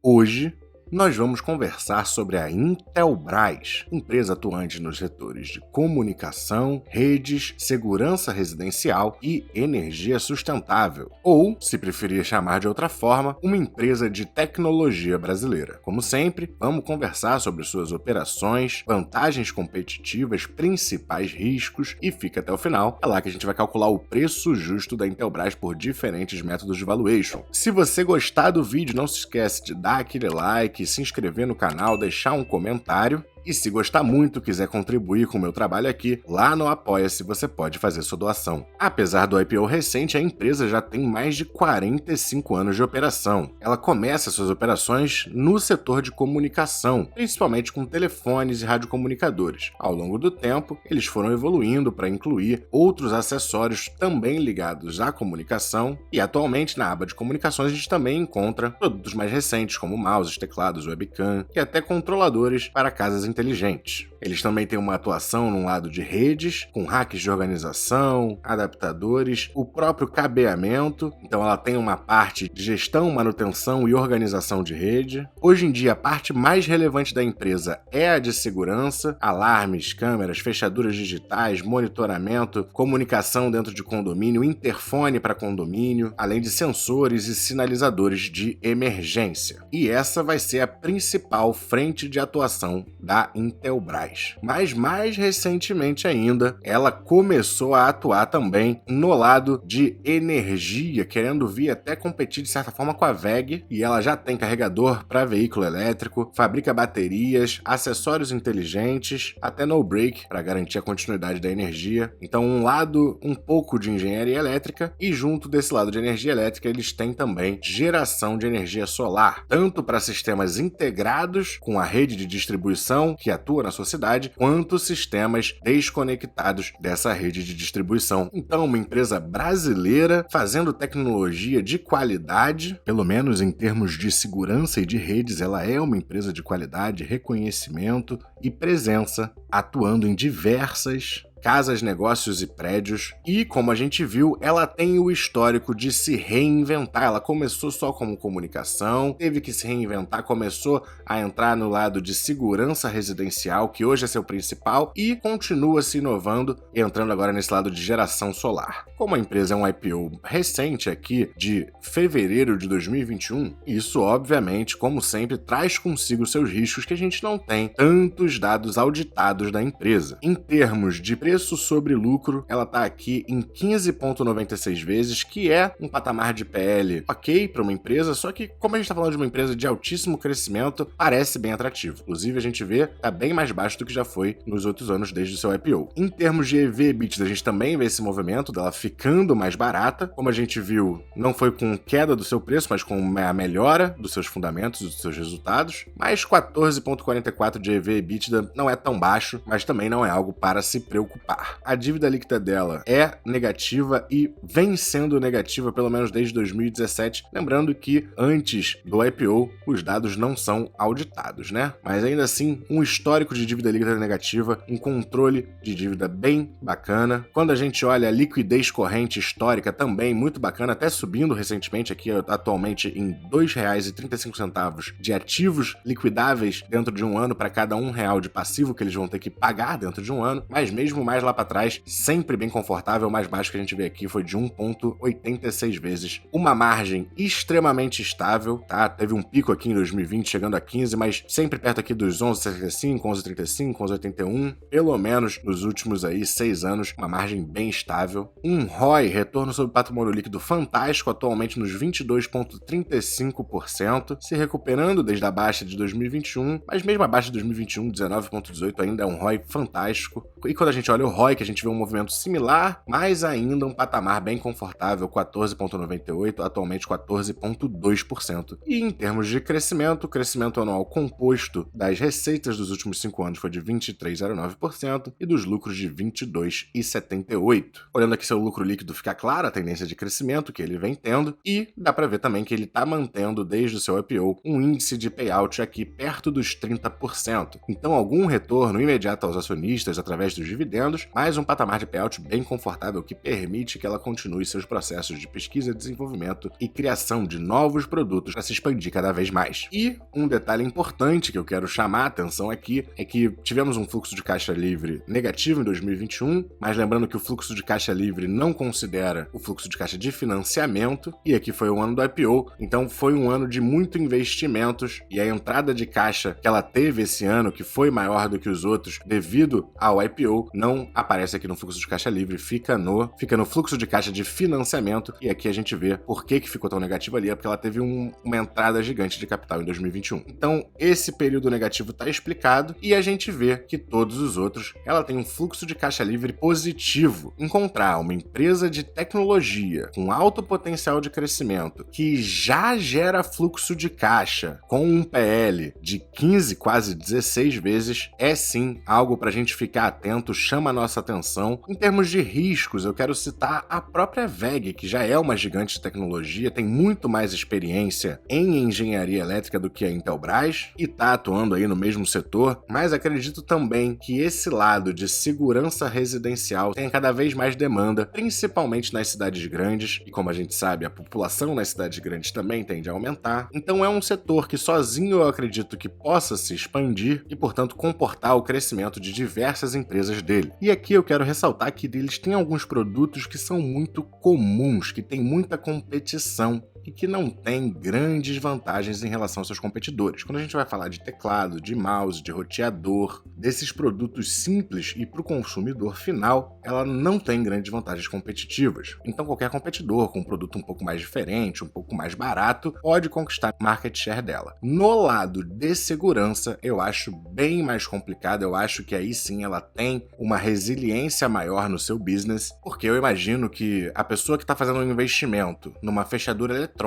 Hoje, nós vamos conversar sobre a Intelbras, empresa atuante nos setores de comunicação, redes, segurança residencial e energia sustentável, ou, se preferir chamar de outra forma, uma empresa de tecnologia brasileira. Como sempre, vamos conversar sobre suas operações, vantagens competitivas, principais riscos e fica até o final. É lá que a gente vai calcular o preço justo da Intelbras por diferentes métodos de valuation. Se você gostar do vídeo, não se esquece de dar aquele like, se inscrever no canal, deixar um comentário. E se gostar muito, quiser contribuir com o meu trabalho aqui, lá no Apoia-se você pode fazer sua doação. Apesar do IPO recente, a empresa já tem mais de 45 anos de operação. Ela começa suas operações no setor de comunicação, principalmente com telefones e radiocomunicadores. Ao longo do tempo, eles foram evoluindo para incluir outros acessórios também ligados à comunicação e atualmente na aba de comunicações a gente também encontra produtos mais recentes como mouses, teclados, webcam e até controladores para casas inteligentes. Eles também têm uma atuação no lado de redes, com hacks de organização, adaptadores, o próprio cabeamento, então ela tem uma parte de gestão, manutenção e organização de rede. Hoje em dia, a parte mais relevante da empresa é a de segurança, alarmes, câmeras, fechaduras digitais, monitoramento, comunicação dentro de condomínio, interfone para condomínio, além de sensores e sinalizadores de emergência. E essa vai ser a principal frente de atuação da Intelbras. Mas mais recentemente ainda, ela começou a atuar também no lado de energia, querendo vir até competir de certa forma com a WEG, e ela já tem carregador para veículo elétrico, fabrica baterias, acessórios inteligentes, até no-break para garantir a continuidade da energia. Então um lado um pouco de engenharia elétrica e junto desse lado de energia elétrica eles têm também geração de energia solar, tanto para sistemas integrados com a rede de distribuição que atua na sua cidade, quanto sistemas desconectados dessa rede de distribuição. Então, uma empresa brasileira fazendo tecnologia de qualidade, pelo menos em termos de segurança e de redes, ela é uma empresa de qualidade, reconhecimento e presença, atuando em diversas casas, negócios e prédios, e como a gente viu, ela tem o histórico de se reinventar. Ela começou só como comunicação, teve que se reinventar, começou a entrar no lado de segurança residencial, que hoje é seu principal, e continua se inovando e entrando agora nesse lado de geração solar. Como a empresa é um IPO recente aqui, de fevereiro de 2021, isso obviamente, como sempre, traz consigo seus riscos que a gente não tem tantos dados auditados da empresa. Em termos de preço sobre lucro, ela está aqui em 15,96 vezes, que é um patamar de PL ok para uma empresa, só que como a gente está falando de uma empresa de altíssimo crescimento, parece bem atrativo. Inclusive, a gente vê, está bem mais baixo do que já foi nos outros anos desde o seu IPO. Em termos de EV/EBITDA, a gente também vê esse movimento dela ficando mais barata. Como a gente viu, não foi com queda do seu preço, mas com a melhora dos seus fundamentos, dos seus resultados. Mas 14,44 de EV/EBITDA não é tão baixo, mas também não é algo para se preocupar. A dívida líquida dela é negativa e vem sendo negativa pelo menos desde 2017, lembrando que antes do IPO os dados não são auditados, né? Mas ainda assim, um histórico de dívida líquida negativa, um controle de dívida bem bacana. Quando a gente olha a liquidez corrente histórica também muito bacana, até subindo recentemente aqui atualmente em R$ 2,35 de ativos liquidáveis dentro de um ano para cada R$ 1 de passivo que eles vão ter que pagar dentro de um ano, mas mesmo mais lá para trás, sempre bem confortável. O mais baixo que a gente vê aqui foi de 1,86 vezes. Uma margem extremamente estável, tá? Teve um pico aqui em 2020, chegando a 15, mas sempre perto aqui dos 11,75, 11,35, 11,81. Pelo menos nos últimos aí 6 anos, uma margem bem estável. Um ROI, retorno sobre patrimônio líquido fantástico, atualmente nos 22,35%, se recuperando desde a baixa de 2021, mas mesmo a baixa de 2021, 19,18, ainda é um ROI fantástico. E quando a gente olha o ROI, que a gente vê um movimento similar, mas ainda um patamar bem confortável, 14,98%, atualmente 14,2%. E em termos de crescimento, o crescimento anual composto das receitas dos últimos 5 anos foi de 23,09% e dos lucros de 22,78%. Olhando aqui seu lucro líquido, fica clara a tendência de crescimento que ele vem tendo, e dá para ver também que ele está mantendo desde o seu IPO um índice de payout aqui perto dos 30%. Então algum retorno imediato aos acionistas através dos dividendos dividendos, mais um patamar de payout bem confortável que permite que ela continue seus processos de pesquisa, desenvolvimento e criação de novos produtos para se expandir cada vez mais. E um detalhe importante que eu quero chamar a atenção aqui é que tivemos um fluxo de caixa livre negativo em 2021, mas lembrando que o fluxo de caixa livre não considera o fluxo de caixa de financiamento, e aqui foi o ano do IPO, então foi um ano de muito investimentos, e a entrada de caixa que ela teve esse ano, que foi maior do que os outros devido ao IPO, não aparece aqui no fluxo de caixa livre, fica no fluxo de caixa de financiamento, e aqui a gente vê por que ficou tão negativo ali, é porque ela teve uma entrada gigante de capital em 2021. Então, esse período negativo está explicado, e a gente vê que todos os outros, ela tem um fluxo de caixa livre positivo. Encontrar uma empresa de tecnologia com alto potencial de crescimento, que já gera fluxo de caixa com um PL de 15, quase 16 vezes, é sim algo para a gente ficar atento, chama a nossa atenção. Em termos de riscos, eu quero citar a própria WEG, que já é uma gigante de tecnologia, tem muito mais experiência em engenharia elétrica do que a Intelbras e está atuando aí no mesmo setor, mas acredito também que esse lado de segurança residencial tem cada vez mais demanda, principalmente nas cidades grandes, e como a gente sabe, a população nas cidades grandes também tende a aumentar. Então é um setor que sozinho eu acredito que possa se expandir e, portanto, comportar o crescimento de diversas empresas dele. E aqui eu quero ressaltar que eles têm alguns produtos que são muito comuns, que têm muita competição e que não tem grandes vantagens em relação aos seus competidores. Quando a gente vai falar de teclado, de mouse, de roteador, desses produtos simples e para o consumidor final, ela não tem grandes vantagens competitivas. Então qualquer competidor com um produto um pouco mais diferente, um pouco mais barato, pode conquistar market share dela. No lado de segurança, eu acho bem mais complicado, eu acho que aí sim ela tem uma resiliência maior no seu business, porque eu imagino que a pessoa que está fazendo um investimento numa fechadura eletrônica,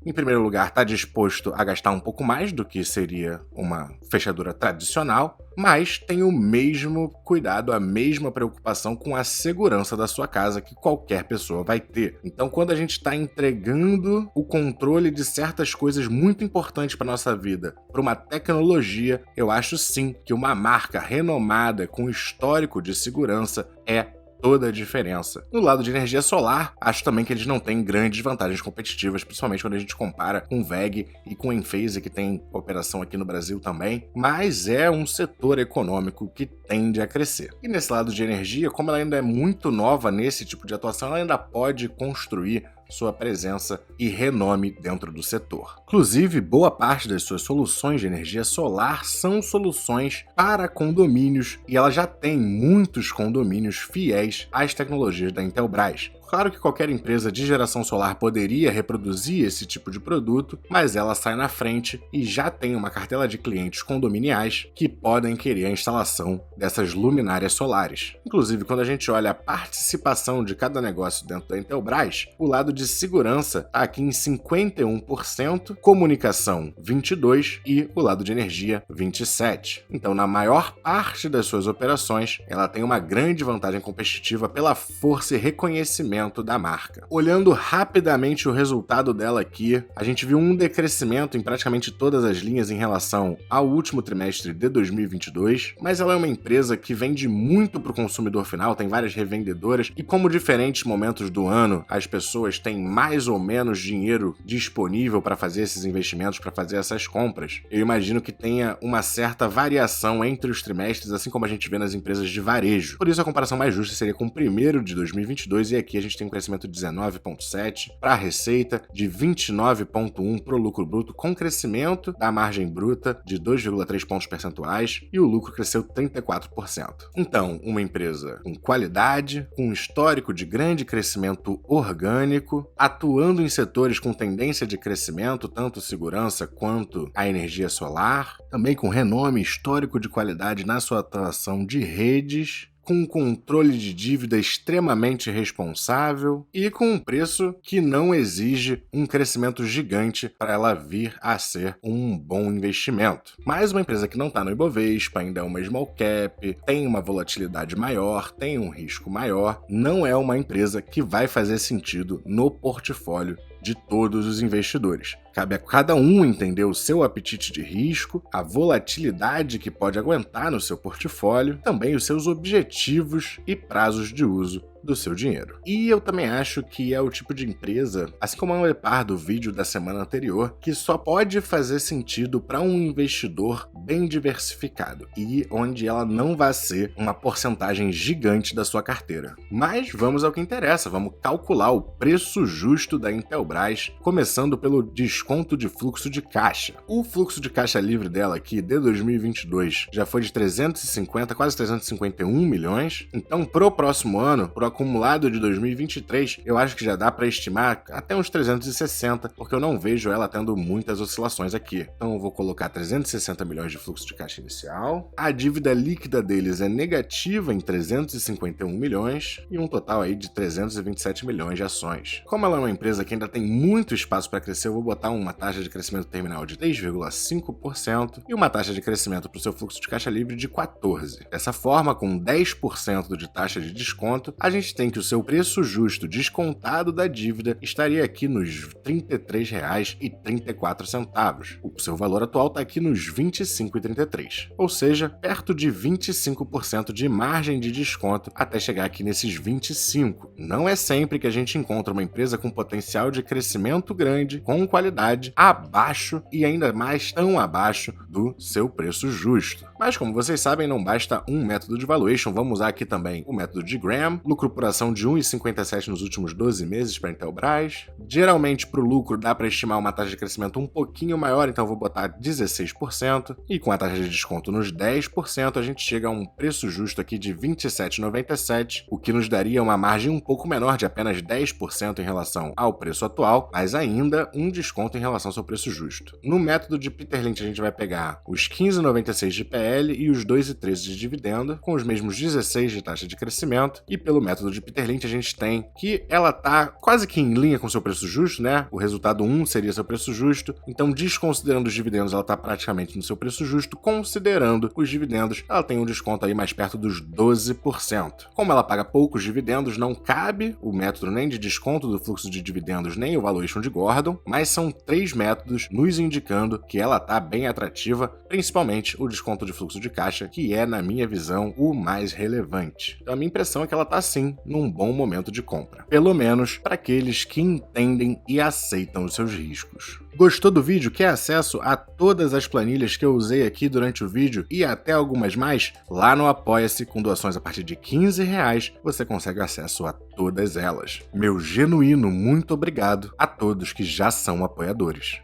em primeiro lugar, está disposto a gastar um pouco mais do que seria uma fechadura tradicional, mas tem o mesmo cuidado, a mesma preocupação com a segurança da sua casa que qualquer pessoa vai ter. Então, quando a gente está entregando o controle de certas coisas muito importantes para nossa vida para uma tecnologia, eu acho sim que uma marca renomada com histórico de segurança é toda a diferença. No lado de energia solar, acho também que eles não têm grandes vantagens competitivas, principalmente quando a gente compara com WEG e com Enphase, que tem operação aqui no Brasil também, mas é um setor econômico que tende a crescer. E nesse lado de energia, como ela ainda é muito nova nesse tipo de atuação, ela ainda pode construir sua presença e renome dentro do setor. Inclusive, boa parte das suas soluções de energia solar são soluções para condomínios e ela já tem muitos condomínios fiéis às tecnologias da Intelbras. Claro que qualquer empresa de geração solar poderia reproduzir esse tipo de produto, mas ela sai na frente e já tem uma cartela de clientes condominiais que podem querer a instalação dessas luminárias solares. Inclusive, quando a gente olha a participação de cada negócio dentro da Intelbras, o lado de segurança está aqui em 51%, comunicação 22% e o lado de energia 27%. Então, na maior parte das suas operações, ela tem uma grande vantagem competitiva pela força e reconhecimento da marca. Olhando rapidamente o resultado dela aqui, a gente viu um decrescimento em praticamente todas as linhas em relação ao último trimestre de 2022, mas ela é uma empresa que vende muito para o consumidor final, tem várias revendedoras e como diferentes momentos do ano as pessoas têm mais ou menos dinheiro disponível para fazer esses investimentos, para fazer essas compras, eu imagino que tenha uma certa variação entre os trimestres, assim como a gente vê nas empresas de varejo. Por isso a comparação mais justa seria com o primeiro de 2022 e aqui a gente tem um crescimento de 19,7% para a receita, de 29,1% para o lucro bruto, com crescimento da margem bruta de 2,3 pontos percentuais e o lucro cresceu 34%. Então, uma empresa com qualidade, com um histórico de grande crescimento orgânico, atuando em setores com tendência de crescimento, tanto segurança quanto a energia solar, também com renome histórico de qualidade na sua atuação de redes, com um controle de dívida extremamente responsável e com um preço que não exige um crescimento gigante para ela vir a ser um bom investimento. Mas uma empresa que não está no Ibovespa, ainda é uma small cap, tem uma volatilidade maior, tem um risco maior, não é uma empresa que vai fazer sentido no portfólio de todos os investidores. Cabe a cada um entender o seu apetite de risco, a volatilidade que pode aguentar no seu portfólio, também os seus objetivos e prazos de uso do seu dinheiro. E eu também acho que é o tipo de empresa, assim como a Unlepar do vídeo da semana anterior, que só pode fazer sentido para um investidor bem diversificado e onde ela não vai ser uma porcentagem gigante da sua carteira. Mas vamos ao que interessa, vamos calcular o preço justo da Intelbras, começando pelo desconto de fluxo de caixa. O fluxo de caixa livre dela aqui de 2022 já foi de 350, quase 351 milhões. Então, pro próximo ano, pro acumulado de 2023, eu acho que já dá para estimar até uns 360, porque eu não vejo ela tendo muitas oscilações aqui. Então eu vou colocar 360 milhões de fluxo de caixa inicial. A dívida líquida deles é negativa em 351 milhões e um total aí de 327 milhões de ações. Como ela é uma empresa que ainda tem muito espaço para crescer, eu vou botar uma taxa de crescimento terminal de 3,5% e uma taxa de crescimento para o seu fluxo de caixa livre de 14%. Dessa forma, com 10% de taxa de desconto, a gente tem que o seu preço justo descontado da dívida estaria aqui nos R$ 33,34. O seu valor atual está aqui nos R$ 25,33, ou seja, perto de 25% de margem de desconto até chegar aqui nesses 25%. Não é sempre que a gente encontra uma empresa com potencial de crescimento grande, com qualidade, abaixo e ainda mais tão abaixo do seu preço justo. Mas como vocês sabem, não basta um método de valuation, vamos usar aqui também o método de Graham, lucro por ação de 1,57 nos últimos 12 meses para a Intelbras. Geralmente, para o lucro, dá para estimar uma taxa de crescimento um pouquinho maior, então eu vou botar 16%. E com a taxa de desconto nos 10%, a gente chega a um preço justo aqui de R$ 27,97, o que nos daria uma margem um pouco menor, de apenas 10% em relação ao preço atual, mas ainda um desconto em relação ao seu preço justo. No método de Peter Lynch, a gente vai pegar os 15,96 de PL e os 2,13 de dividendo, com os mesmos 16 de taxa de crescimento, e pelo método de Peter Lynch a gente tem que ela tá quase que em linha com seu preço justo, né? O resultado 1 seria seu preço justo, então desconsiderando os dividendos ela tá praticamente no seu preço justo, considerando os dividendos ela tem um desconto aí mais perto dos 12%. Como ela paga poucos dividendos, não cabe o método nem de desconto do fluxo de dividendos nem o valuation de Gordon, mas são 3 métodos nos indicando que ela tá bem atrativa, principalmente o desconto de fluxo de caixa, que é, na minha visão, o mais relevante. Então a minha impressão é que ela tá sim num bom momento de compra, pelo menos para aqueles que entendem e aceitam os seus riscos. Gostou do vídeo? Quer acesso a todas as planilhas que eu usei aqui durante o vídeo e até algumas mais? Lá no Apoia-se, com doações a partir de R$15, você consegue acesso a todas elas. Meu genuíno muito obrigado a todos que já são apoiadores.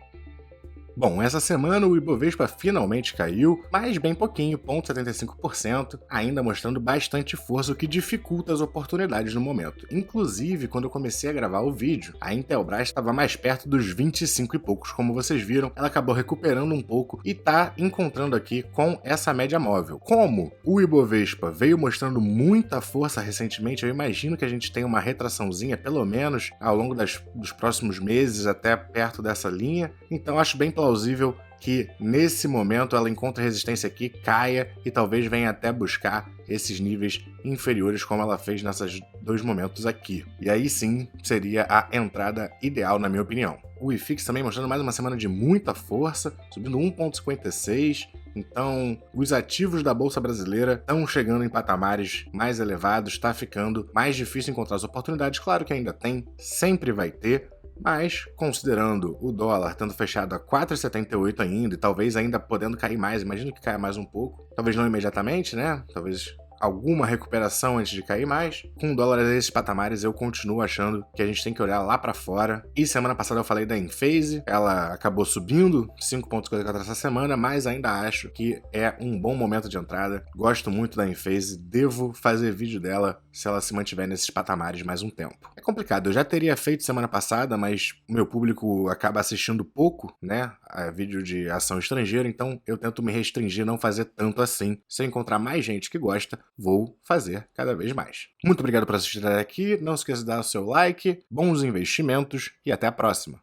Bom, essa semana o Ibovespa finalmente caiu, mas bem pouquinho, 0,75%, ainda mostrando bastante força, o que dificulta as oportunidades no momento. Inclusive, quando eu comecei a gravar o vídeo, a Intelbras estava mais perto dos 25 e poucos, como vocês viram, ela acabou recuperando um pouco e está encontrando aqui com essa média móvel. Como o Ibovespa veio mostrando muita força recentemente, eu imagino que a gente tenha uma retraçãozinha, pelo menos ao longo dos próximos meses, até perto dessa linha, então acho bem plausível que nesse momento ela encontre resistência aqui, caia e talvez venha até buscar esses níveis inferiores como ela fez nesses 2 momentos aqui. E aí sim seria a entrada ideal, na minha opinião. O IFIX também mostrando mais uma semana de muita força, subindo 1,56%. Então, os ativos da Bolsa Brasileira estão chegando em patamares mais elevados, está ficando mais difícil encontrar as oportunidades. Claro que ainda tem, sempre vai ter, mas, considerando o dólar estando fechado a 4,78 ainda e talvez ainda podendo cair mais, imagino que caia mais um pouco, talvez não imediatamente, né? Talvez alguma recuperação antes de cair mais. Com o dólar a esses patamares, eu continuo achando que a gente tem que olhar lá para fora. E semana passada eu falei da Enphase, ela acabou subindo 5,54 essa semana, mas ainda acho que é um bom momento de entrada. Gosto muito da Enphase, devo fazer vídeo dela se ela se mantiver nesses patamares mais um tempo. É complicado, eu já teria feito semana passada, mas o meu público acaba assistindo pouco, né, a vídeo de ação estrangeira, então eu tento me restringir, não fazer tanto assim. Se eu encontrar mais gente que gosta, vou fazer cada vez mais. Muito obrigado por assistir até aqui, não esqueça de dar o seu like, bons investimentos e até a próxima!